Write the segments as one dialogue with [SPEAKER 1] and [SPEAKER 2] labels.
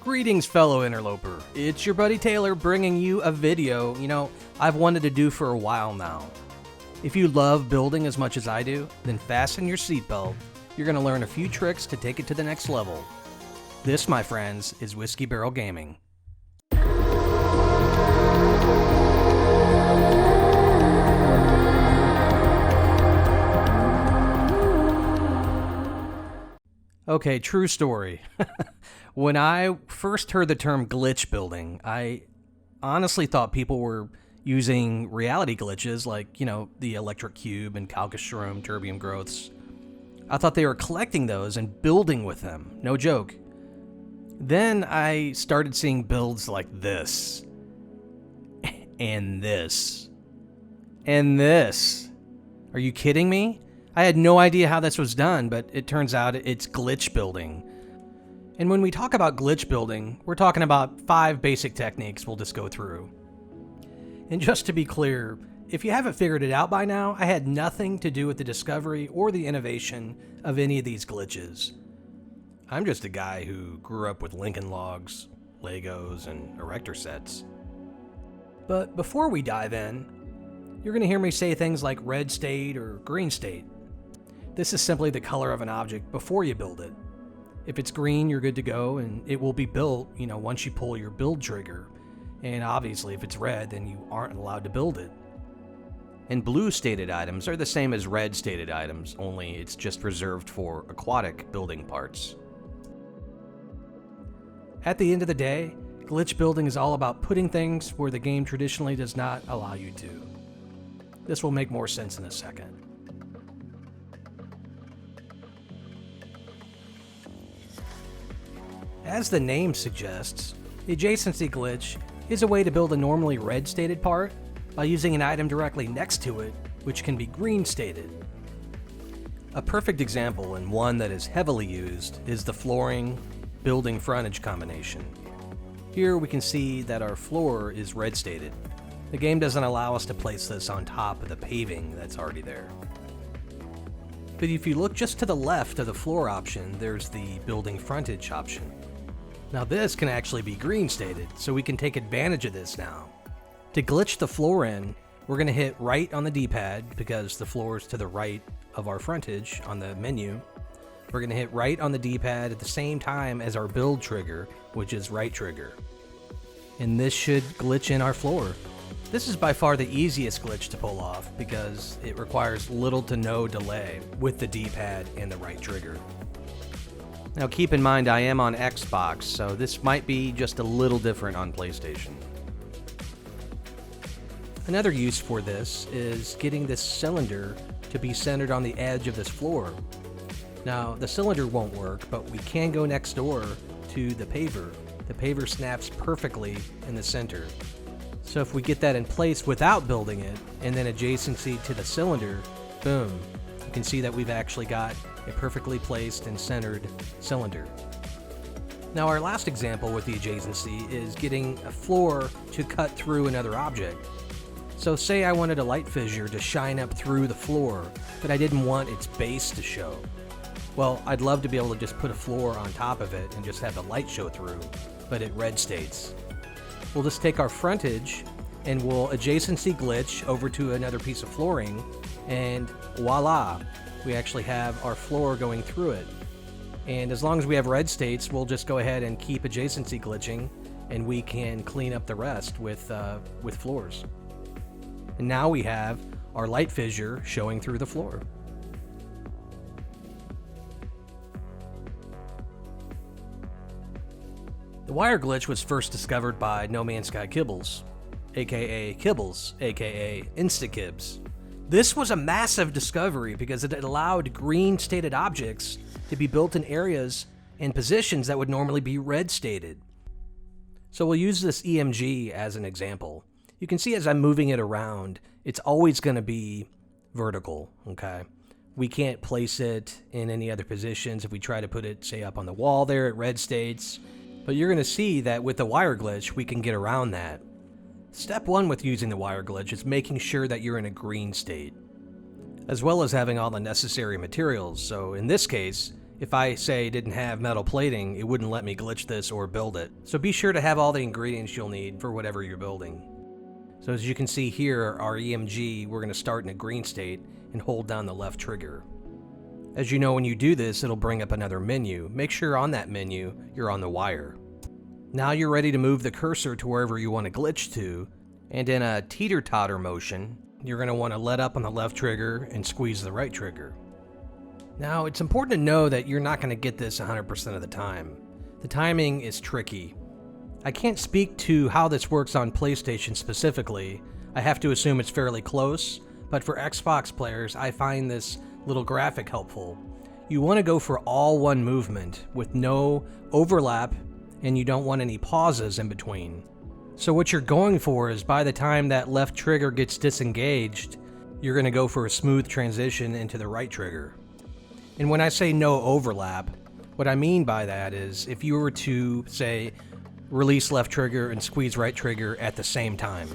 [SPEAKER 1] Greetings, fellow interloper. It's your buddy Taylor bringing you a video, I've wanted to do for a while now. If you love building as much as I do, then fasten your seatbelt. You're going to learn a few tricks to take it to the next level. This, my friends, is Whiskey Barrel Gaming. Okay, true story. When I first heard the term glitch building, I honestly thought people were using reality glitches like, the electric cube and calcus shroom terbium growths. I thought they were collecting those and building with them. No joke. Then I started seeing builds like this. And this. And this. Are you kidding me? I had no idea how this was done, but it turns out it's glitch building. And when we talk about glitch building, we're talking about 5 basic techniques we'll just go through. And just to be clear, if you haven't figured it out by now, I had nothing to do with the discovery or the innovation of any of these glitches. I'm just a guy who grew up with Lincoln Logs, Legos, and erector sets. But before we dive in, you're going to hear me say things like red state or green state. This is simply the color of an object before you build it. If it's green, you're good to go, and it will be built, once you pull your build trigger. And obviously, if it's red, then you aren't allowed to build it. And blue stated items are the same as red stated items, only it's just reserved for aquatic building parts. At the end of the day, glitch building is all about putting things where the game traditionally does not allow you to. This will make more sense in a second. As the name suggests, the adjacency glitch is a way to build a normally red stated part by using an item directly next to it, which can be green stated. A perfect example, and one that is heavily used, is the flooring building frontage combination. Here we can see that our floor is red stated. The game doesn't allow us to place this on top of the paving that's already there. But if you look just to the left of the floor option, there's the building frontage option. Now this can actually be green stated, so we can take advantage of this now. To glitch the floor in, we're going to hit right on the D-pad because the floor is to the right of our frontage on the menu. We're going to hit right on the D-pad at the same time as our build trigger, which is right trigger. And this should glitch in our floor. This is by far the easiest glitch to pull off because it requires little to no delay with the D-pad and the right trigger. Now keep in mind I am on Xbox, so this might be just a little different on PlayStation. Another use for this is getting this cylinder to be centered on the edge of this floor. Now the cylinder won't work, but we can go next door to the paver. The paver snaps perfectly in the center. So if we get that in place without building it, and then adjacency to the cylinder, boom, you can see that we've actually got a perfectly placed and centered cylinder. Now our last example with the adjacency is getting a floor to cut through another object. So say I wanted a light fissure to shine up through the floor, but I didn't want its base to show. Well, I'd love to be able to just put a floor on top of it and just have the light show through, but it red states. We'll just take our frontage and we'll adjacency glitch over to another piece of flooring, and voila, we actually have our floor going through it. And as long as we have red states, we'll just go ahead and keep adjacency glitching, and we can clean up the rest with floors. And now we have our light fissure showing through the floor. The wire glitch was first discovered by No Man's Sky Kibbles, aka Kibbles, aka InstaKibs. This was a massive discovery because it allowed green stated objects to be built in areas and positions that would normally be red stated. So we'll use this EMG as an example. You can see as I'm moving it around, it's always going to be vertical, okay? We can't place it in any other positions. If we try to put it, say, up on the wall there, it red states. But you're going to see that with the wire glitch, we can get around that. Step 1 with using the wire glitch is making sure that you're in a green state, as well as having all the necessary materials. So in this case, if I say didn't have metal plating, it wouldn't let me glitch this or build it. So be sure to have all the ingredients you'll need for whatever you're building. So as you can see here, our EMG, we're going to start in a green state and hold down the left trigger. As you know, when you do this, it'll bring up another menu. Make sure on that menu, you're on the wire. Now you're ready to move the cursor to wherever you want to glitch to, and in a teeter-totter motion, you're going to want to let up on the left trigger and squeeze the right trigger. Now, it's important to know that you're not going to get this 100% of the time. The timing is tricky. I can't speak to how this works on PlayStation specifically. I have to assume it's fairly close, but for Xbox players, I find this little graphic helpful. You want to go for all one movement with no overlap, and you don't want any pauses in between. So what you're going for is by the time that left trigger gets disengaged, you're going to go for a smooth transition into the right trigger. And when I say no overlap, what I mean by that is if you were to, say, release left trigger and squeeze right trigger at the same time,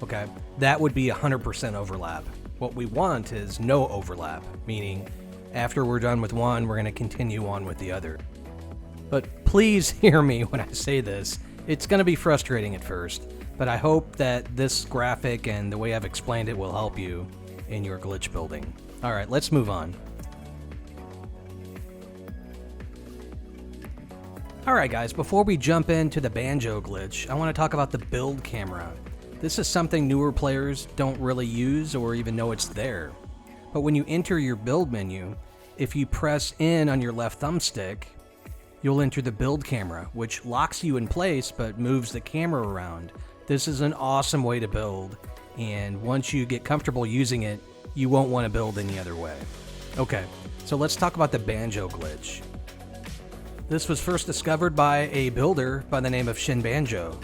[SPEAKER 1] okay, that would be 100% overlap. What we want is no overlap, meaning after we're done with one, we're going to continue on with the other. But please hear me when I say this. It's going to be frustrating at first, but I hope that this graphic and the way I've explained it will help you in your glitch building. All right, let's move on. All right, guys, before we jump into the BANJO glitch, I want to talk about the build camera. This is something newer players don't really use or even know it's there. But when you enter your build menu, if you press in on your left thumbstick, you'll enter the build camera, which locks you in place but moves the camera around. This is an awesome way to build, and once you get comfortable using it, you won't want to build any other way. Okay, so let's talk about the BANJO glitch. This was first discovered by a builder by the name of BANJO.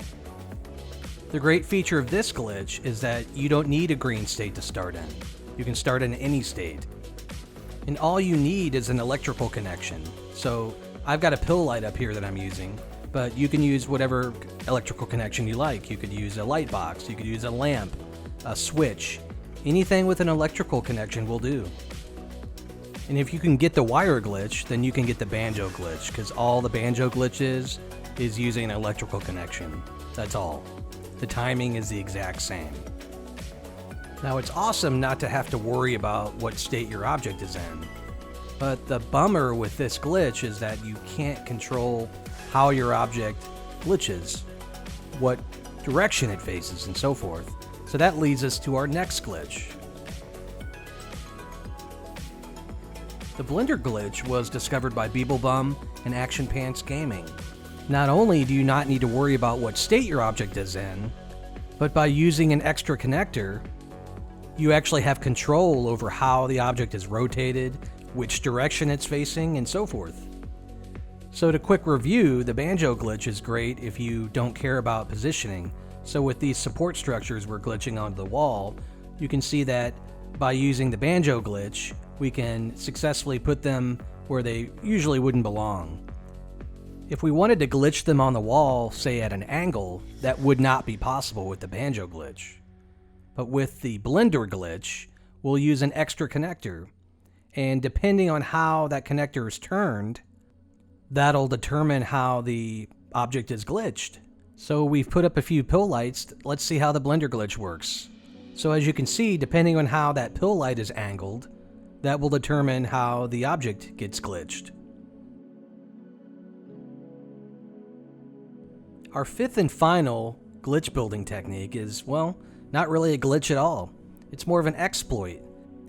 [SPEAKER 1] The great feature of this glitch is that you don't need a green state to start in. You can start in any state. And all you need is an electrical connection. So I've got a pill light up here that I'm using, but you can use whatever electrical connection you like. You could use a light box, you could use a lamp, a switch. Anything with an electrical connection will do. And if you can get the wire glitch, then you can get the BANJO glitch, because all the BANJO glitch is using an electrical connection. That's all. The timing is the exact same. Now, it's awesome not to have to worry about what state your object is in. But the bummer with this glitch is that you can't control how your object glitches, what direction it faces, and so forth. So that leads us to our next glitch. The blender glitch was discovered by Beeblebum and Action Pants Gaming. Not only do you not need to worry about what state your object is in, but by using an extra connector, you actually have control over how the object is rotated, which direction it's facing, and so forth. So to quick review, the BANJO glitch is great if you don't care about positioning. So with these support structures we're glitching onto the wall, you can see that by using the BANJO glitch, we can successfully put them where they usually wouldn't belong. If we wanted to glitch them on the wall, say at an angle, that would not be possible with the BANJO glitch. But with the blender glitch, we'll use an extra connector. And depending on how that connector is turned, that'll determine how the object is glitched. So we've put up a few pill lights. Let's see how the blender glitch works. So as you can see, depending on how that pill light is angled, that will determine how the object gets glitched. Our fifth and final glitch building technique is, well, not really a glitch at all. It's more of an exploit.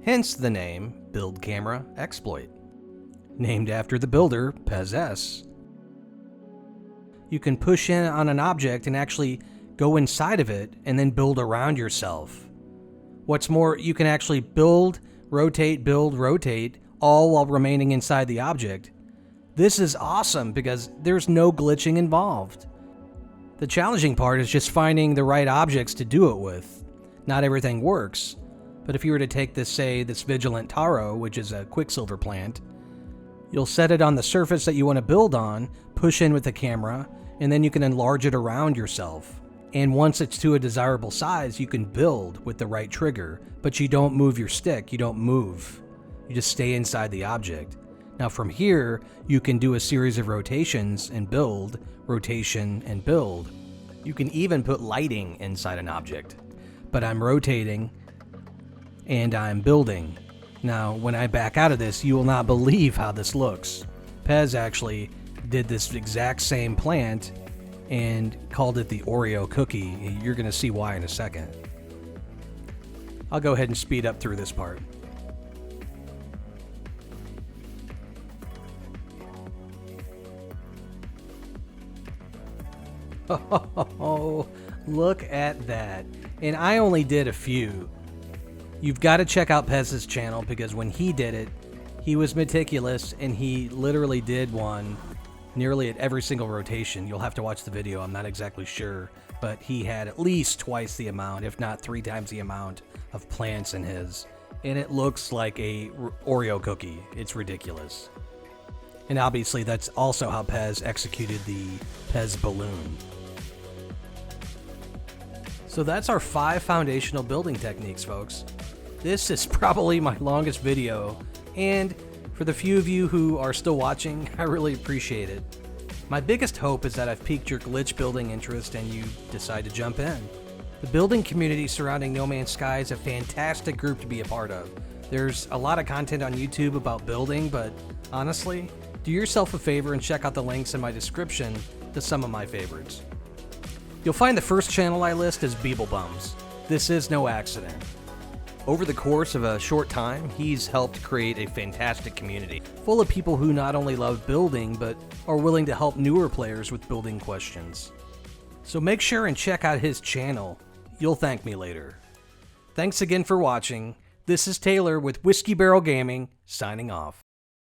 [SPEAKER 1] Hence the name Build Camera Exploit, named after the builder Pez-S. You can push in on an object and actually go inside of it and then build around yourself. What's more, you can actually build, rotate, all while remaining inside the object. This is awesome because there's no glitching involved. The challenging part is just finding the right objects to do it with. Not everything works, but if you were to take this vigilant taro, which is a quicksilver plant, you'll set it on the surface that you want to build on, push in with the camera, and then you can enlarge it around yourself. And once it's to a desirable size, you can build with the right trigger, but you don't move your stick, you don't move. You just stay inside the object. Now from here, you can do a series of rotations and build, rotation and build. You can even put lighting inside an object. But I'm rotating and I'm building. Now, when I back out of this, you will not believe how this looks. Pez actually did this exact same plant and called it the Oreo cookie. You're going to see why in a second. I'll go ahead and speed up through this part. Oh, look at that. And I only did a few. You've got to check out Pez's channel because when he did it, he was meticulous and he literally did one nearly at every single rotation. You'll have to watch the video, I'm not exactly sure, but he had at least twice the amount, if not 3 times the amount of plants in his. And it looks like a Oreo cookie. It's ridiculous. And obviously that's also how Pez executed the Pez balloon. So that's our 5 foundational building techniques, folks. This is probably my longest video, and for the few of you who are still watching, I really appreciate it. My biggest hope is that I've piqued your glitch building interest and you decide to jump in. The building community surrounding No Man's Sky is a fantastic group to be a part of. There's a lot of content on YouTube about building, but honestly, do yourself a favor and check out the links in my description to some of my favorites. You'll find the first channel I list is Beeblebum's. This is no accident. Over the course of a short time, he's helped create a fantastic community, full of people who not only love building, but are willing to help newer players with building questions. So make sure and check out his channel. You'll thank me later. Thanks again for watching. This is Taylor with Whiskey Barrel Gaming, signing off.